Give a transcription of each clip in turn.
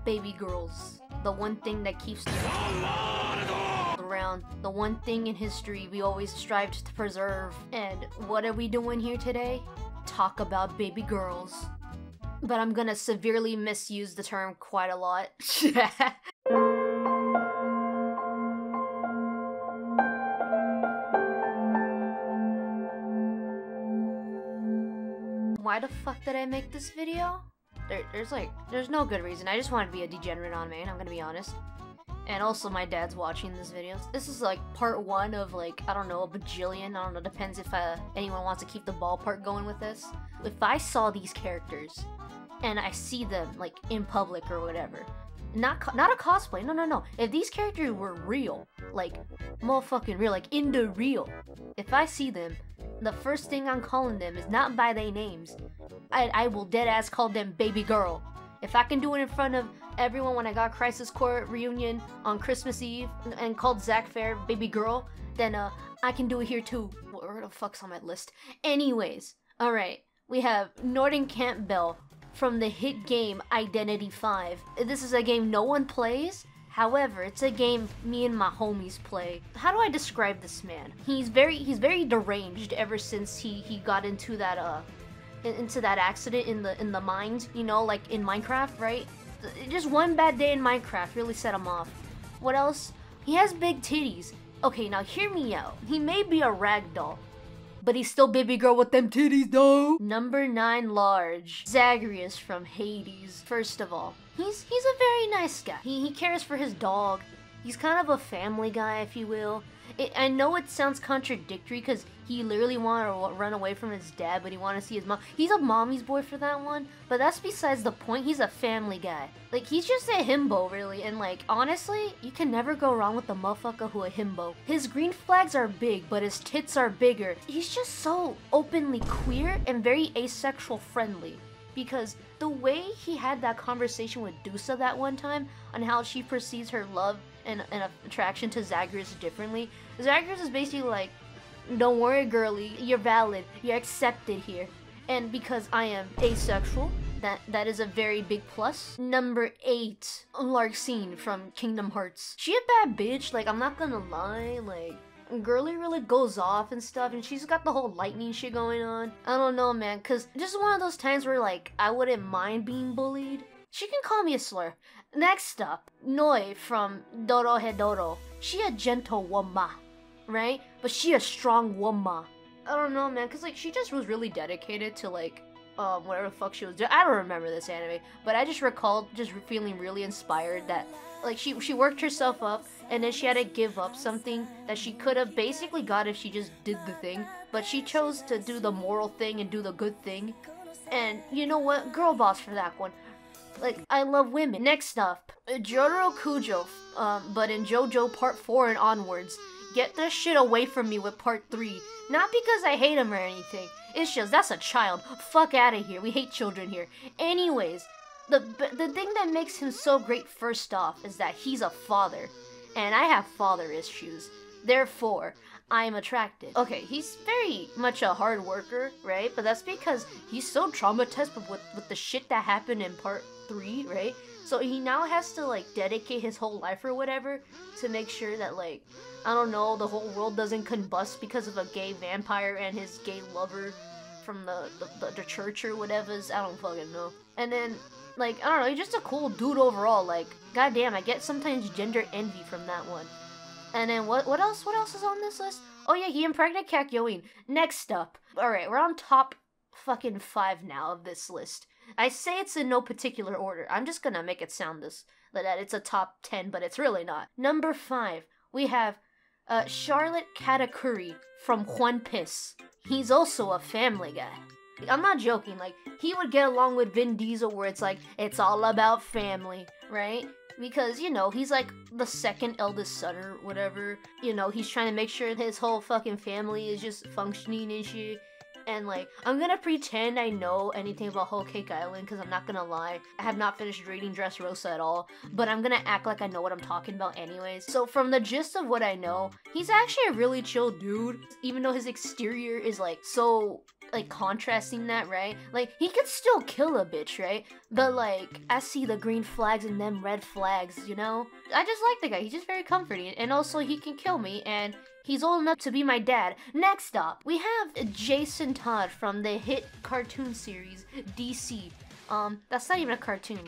baby girls. The one thing that keeps around. The one thing in history we always strived to preserve. And what are we doing here today? Talk about baby girls. But I'm gonna severely misuse the term quite a lot. Why the fuck did I make this video? There's no good reason. I just wanted to be a degenerate on main, I'm gonna be honest. And also my dad's watching this video. This is like part 1 of like, I don't know, a bajillion. I don't know, depends if anyone wants to keep the ballpark going with this. If I saw these characters and I see them like in public or whatever, not a cosplay, no. If these characters were real, like motherfucking real, like in the real, if I see them, the first thing I'm calling them is not by their names. I will deadass call them baby girl. If I can do it in front of everyone when I got Crisis Core reunion on Christmas Eve and called Zack Fair baby girl, then I can do it here too. Where the fuck's on my list? Anyways, alright, we have Norton Campbell from the hit game Identity V. This is a game no one plays. However, it's a game me and my homies play. How do I describe this man? He's very deranged ever since he got into that accident in the mines, you know, like in Minecraft, right? Just one bad day in Minecraft really set him off. What else? He has big titties. Okay, now hear me out. He may be a ragdoll, but he's still baby girl with them titties though. Number 9 large. Zagreus from Hades. First of all, he's a very nice guy. He cares for his dog. He's kind of a family guy, if you will. I know it sounds contradictory because he literally wanted to run away from his dad, but he wanted to see his mom. He's a mommy's boy for that one, but that's besides the point. He's a family guy. Like, he's just a himbo, really, and like, honestly, you can never go wrong with the motherfucker who a himbo. His green flags are big, but his tits are bigger. He's just so openly queer and very asexual friendly. Because the way he had that conversation with Dusa that one time on how she perceives her love and attraction to Zagreus differently. Zagreus is basically like, don't worry girly, you're valid, you're accepted here. And because I am asexual, that is a very big plus. Number 8, Larxene from Kingdom Hearts. She a bad bitch, like I'm not gonna lie, like girly really goes off and stuff, and she's got the whole lightning shit going on. I don't know, man, cause just one of those times where like I wouldn't mind being bullied. She can call me a slur. Next up, Noi from Dorohedoro. She a gentle woman, right? But she a strong woman. I don't know, man, cause like she just was really dedicated to like whatever the fuck she was doing. I don't remember this anime, but I just recalled just feeling really inspired that like she worked herself up and then she had to give up something that she could have basically got if she just did the thing, but she chose to do the moral thing and do the good thing. And you know what? Girl boss for that one. Like, I love women. Next up, Jotaro Kujo, but in JoJo Part 4 and onwards. Get this shit away from me with Part 3. Not because I hate him or anything. It's just, that's a child. Fuck out of here. We hate children here. Anyways, the thing that makes him so great first off is that he's a father. And I have father issues. Therefore, I am attracted. Okay, he's very much a hard worker, right? But that's because he's so traumatized with the shit that happened in Part 3, right? So he now has to like dedicate his whole life or whatever to make sure that like, I don't know, the whole world doesn't combust because of a gay vampire and his gay lover from the church or whatever. I don't fucking know. And then like, I don't know, he's just a cool dude overall. Like, goddamn, I get sometimes gender envy from that one. And then what else is on this list? Oh yeah, he impregnated Kakyoin. Next up. Alright, we're on top fucking 5 now of this list. I say it's in no particular order. I'm just gonna make it sound that it's a top 10, but it's really not. Number 5, we have Charlotte Katakuri from One Piece. He's also a family guy. I'm not joking, like, he would get along with Vin Diesel where it's like, it's all about family, right? Because, you know, he's like the second eldest son or whatever. You know, he's trying to make sure his whole fucking family is just functioning and shit. And like, I'm gonna pretend I know anything about Whole Cake Island because I'm not gonna lie. I have not finished reading Dressrosa at all, but I'm gonna act like I know what I'm talking about anyways. So from the gist of what I know, he's actually a really chill dude, even though his exterior is like so like contrasting that, right? Like he could still kill a bitch, right? But like I see the green flags and them red flags, you know? I just like the guy. He's just very comforting, and also he can kill me, and he's old enough to be my dad. Next up, we have Jason Todd from the hit cartoon series DC. That's not even a cartoon.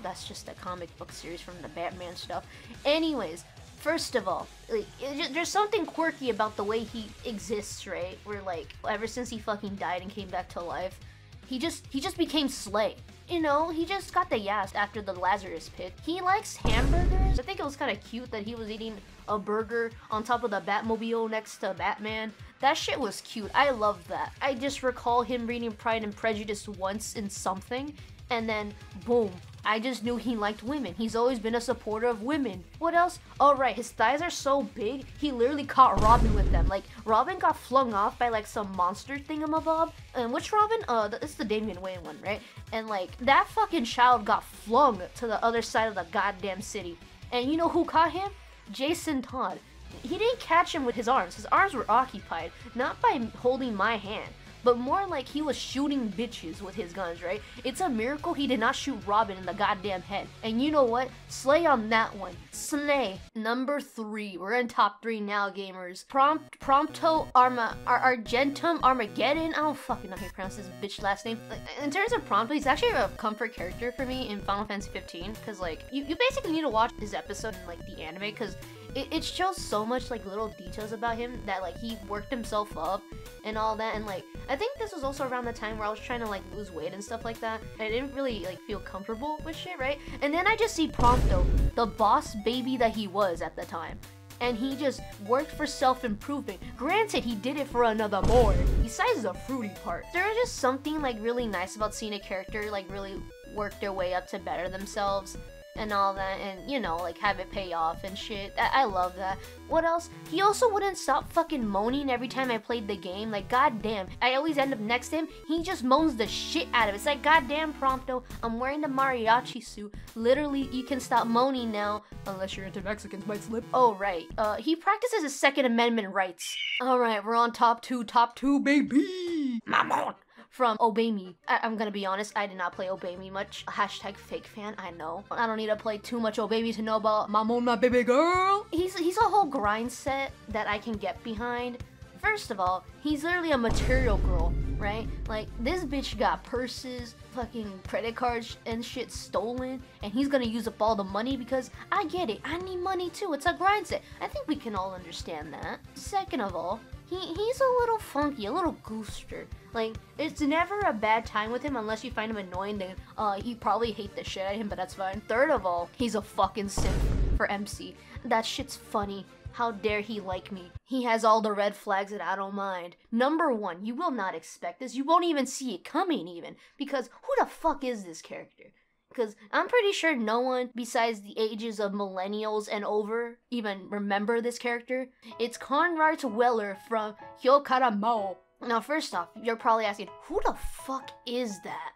That's just a comic book series from the Batman stuff. Anyways, first of all, like, there's something quirky about the way he exists, right? Where like ever since he fucking died and came back to life, he just became Slay. You know, he just got the yas after the Lazarus pit. He likes hamburgers. I think it was kind of cute that he was eating a burger on top of the Batmobile next to Batman. That shit was cute. I love that. I just recall him reading Pride and Prejudice once in something, and then boom, I just knew he liked women. He's always been a supporter of women. What else? Oh right, his thighs are so big, he literally caught Robin with them. Like, Robin got flung off by like some monster thingamabob. And which Robin? It's the Damian Wayne one, right? And like, that fucking child got flung to the other side of the goddamn city. And you know who caught him? Jason Todd. He didn't catch him with his arms. His arms were occupied, not by holding my hand, but more like he was shooting bitches with his guns, right? It's a miracle he did not shoot Robin in the goddamn head. And you know what? Slay on that one. Slay. Number 3. We're in top 3 now, gamers. Prompto Argentum Armageddon. I don't fucking know how you pronounce this bitch last name. In terms of Prompto, he's actually a comfort character for me in Final Fantasy 15. Because, like, you basically need to watch his episode in, like, the anime. Because it shows so much like little details about him that like he worked himself up and all that. And like I think this was also around the time where I was trying to like lose weight and stuff like that. I didn't really like feel comfortable with shit, right? And then I just see Prompto, the boss baby that he was at the time, and he just worked for self-improvement. Granted, he did it for another boy, besides the fruity part. There is just something like really nice about seeing a character like really work their way up to better themselves and all that, and you know, like have it pay off and shit. I love that. What else? He also wouldn't stop fucking moaning every time I played the game. Like, goddamn, I always end up next to him. He just moans the shit out of it. It's like, goddamn, Prompto, I'm wearing the mariachi suit. Literally, you can stop moaning now, unless you're into Mexicans, might slip. Oh right, he practices his Second Amendment rights. All right, we're on top 2, baby. Mamon. From Obey Me. I'm gonna be honest, I did not play Obey Me much. Hashtag fake fan, I know. I don't need to play too much Obey Me to know about Mamona Baby Girl. He's a whole grind set that I can get behind. First of all, he's literally a material girl, right? Like, this bitch got purses, fucking credit cards and shit stolen, and he's gonna use up all the money because I get it. I need money too. It's a grind set. I think we can all understand that. Second of all, he's a little funky, a little gooster. Like, it's never a bad time with him unless you find him annoying, then you probably hate the shit out of him, but that's fine. Third of all, he's a fucking simp for MC. That shit's funny. How dare he like me? He has all the red flags that I don't mind. Number 1, you will not expect this. You won't even see it coming even, because who the fuck is this character? Because I'm pretty sure no one besides the ages of millennials and over even remember this character. It's Conrad Weller from Hyokaramao. Now, first off, you're probably asking, who the fuck is that?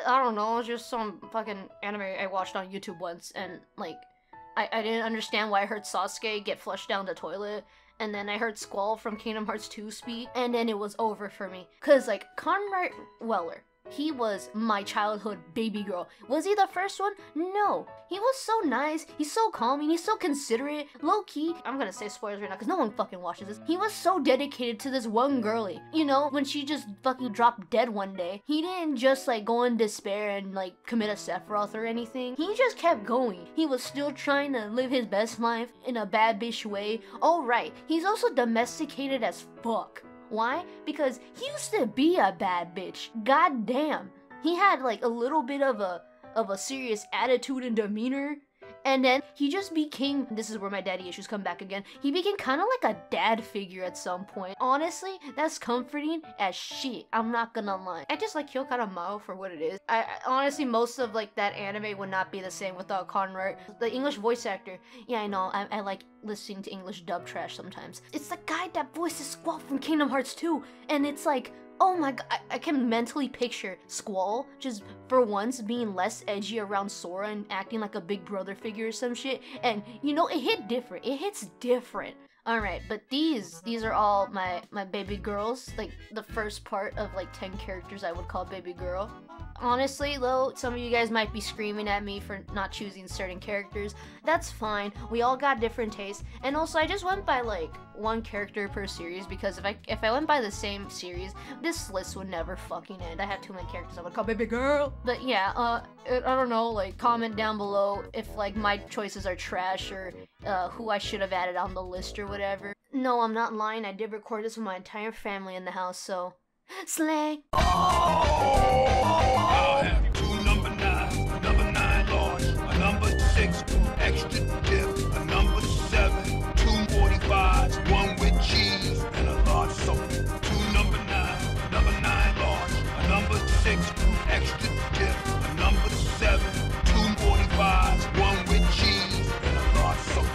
I don't know, it's just some fucking anime I watched on YouTube once, and like, I didn't understand why I heard Sasuke get flushed down the toilet, and then I heard Squall from Kingdom Hearts 2 speak, and then it was over for me. Cause like, Conrad Weller, he was my childhood baby girl. Was he the first one? No. He was so nice. He's so calming. He's so considerate. Low-key, I'm gonna say spoilers right now because no one fucking watches this. He was so dedicated to this one girlie. You know, when she just fucking dropped dead one day, he didn't just like go in despair and like commit a Sephiroth or anything. He just kept going. He was still trying to live his best life in a bad bitch way. Oh right, he's also domesticated as fuck. Why? Because he used to be a bad bitch. God damn. He had like a little bit of a serious attitude and demeanor. And then he just became, this is where my daddy issues come back again, he became kind of like a dad figure at some point. Honestly, that's comforting as shit. I'm not gonna lie. I just like Hyokaramao for what it is. I honestly, most of like that anime would not be the same without Conrad. The English voice actor, yeah, I know, I like listening to English dub trash sometimes. It's the guy that voices Squall from Kingdom Hearts 2, and it's like, oh my god, I can mentally picture Squall just for once being less edgy around Sora and acting like a big brother figure or some shit. And you know, it hit different. It hits different. Alright, but these are all my baby girls. Like, the first part of, like, 10 characters I would call baby girl. Honestly, though, some of you guys might be screaming at me for not choosing certain characters. That's fine. We all got different tastes. And also, I just went by, like, one character per series, because if I went by the same series, this list would never fucking end. I have too many characters I would call baby girl. But yeah, I don't know, like, comment down below if, like, my choices are trash, or who I should have added on the list or whatever. No, I'm not lying. I did record this with my entire family in the house, so... Slay! I'll have two number 9 large, a number 6 extra